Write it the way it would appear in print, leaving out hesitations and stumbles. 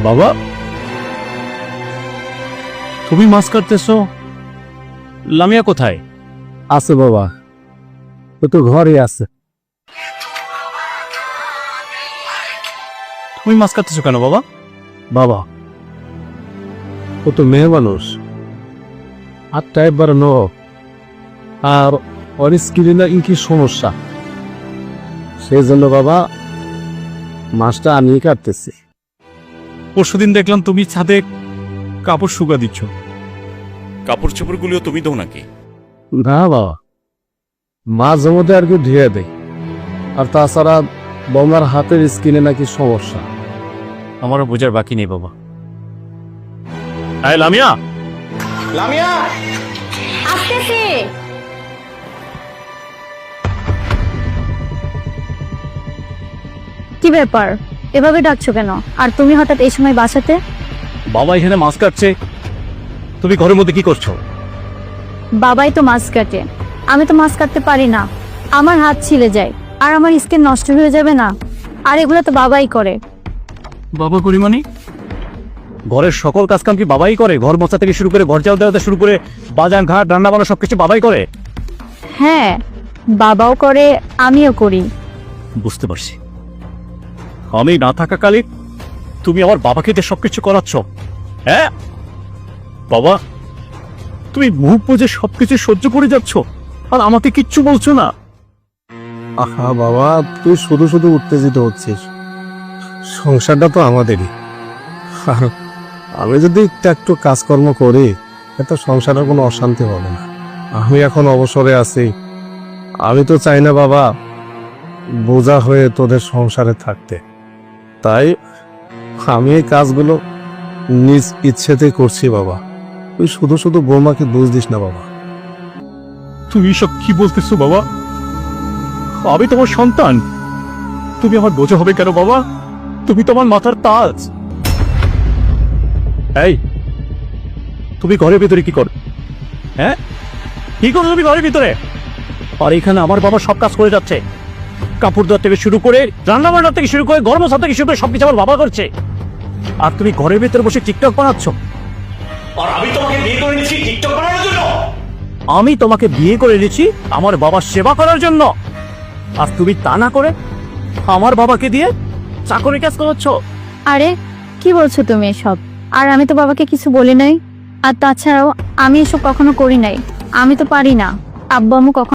বাবা, তুমি মাছ কাটতেছো? লামিয়া কোথায়? আছে বাবা, ও তো ঘরে আছে। তুমি মাছ কাটতেছো কেন বাবা? বাবা, ও তো মেয়ে মানুষ, আর টাইপ বাড়ানো, আর ওর স্কিনে কি সমস্যা, সেই জন্য বাবা মাছটা আমি কাটতেছি। পরশুদিন দেখলাম তুমি ছাদে কাপড় শুকা দিচ্ছ। কাপড় চোপড়গুলিও তুমি দাও নাকি? না বাবা, মাঝে মধ্যে আর কি ধুয়ে দেয়, আর তাছাড়া বৌমার হাতের স্কিনে নাকি সমস্যা। আমারও বোঝার বাকি নেই বাবা। এই লামিয়া, লামিয়া, আসতেছি। কি ব্যাপার, এভাবে ডাকছো কেন? আর তুমি হঠাৎ এই সময় বাসাতে? বাবা এখানে মাছ কাটছে, তুমি ঘরের মধ্যে কি করছো? বাবাই তো মাছ কাটে, আমি তো মাছ কাটতে পারি না, আমার হাত ছিলে যায় আর আমার স্কিন নষ্ট হয়ে যাবে না। আর এগুলো তো বাবাই করে। বাবা করি মানে? ঘরের সকল কাজ কাম কি বাবাই করে? ঘর মোছা থেকে শুরু করে ঘর চাল দেওয়া শুরু করে বাজার ঘাট রান্না বান্না সবকিছু বাবাই করে? হ্যাঁ, বাবাও করে, আমিও করি। বুঝতে পারছি। আমি না থাকাকালীন তুমি আমার বাবাকে দিয়ে সবকিছু করাচ্ছ, হ্যাঁ? বাবা, তুমি মুখ বুঝে সবকিছু সহ্য করে যাচ্ছ আর আমাকে কিচ্ছু বলছো না। আহা বাবা, তুই শুধু শুধু উত্তেজিত হচ্ছিস, সংসারটা তো আমাদেরই। আর আমি যদি একটু কাজকর্ম করি, এত সংসারের কোনো অশান্তি হবে না। আমি এখন অবসরে আছি, আমি তো চাই না বাবা বোঝা হয়ে তোদের সংসারে থাকতে। তাই আমি এই কাজগুলো নিজ ইচ্ছেতেই করছি বাবা। তুই শুধু শুধু বৌমাকে দোষ দিস না বাবা। তুমি সব কি বলতেছো বাবা? আমি তোমার সন্তান, তুমি আমার বোঝা হবে কেন বাবা? তুমি তোমার মাথার তাজ। এই, তুমি ঘরের ভিতরে কি করো? হ্যাঁ, কি করো তুমি ঘরের ভিতরে? আর এখানে আমার বাবা সব কাজ করে যাচ্ছে, কাপড় ধোয়া থেকে শুরু করে রান্না বান্না থেকে শুরু করে গরম মশলা থেকে শুরু করে সবকিছু আমার বাবা করছে, আর তুমি ঘরের ভিতরে বসে টিকটক বানাচ্ছ। আর আমি তোমাকে বিয়ে করে নিয়েছি টিকটক বানানোর জন্য। আমি তোমাকে বিয়ে করে এনেছি আমার বাবার সেবা করার জন্য, আর তুমি তা না করে আমার বাবাকে দিয়ে চাকরি কাজ করাচ্ছ। আরে কি বলছো তুমি এসব? আর আমি তো বাবাকে কিছু বলি নাই, আর তাছাড়াও আমি এসব কখনো করি নাই, আমি তো পারি না। আব্বু আম্মু কখনো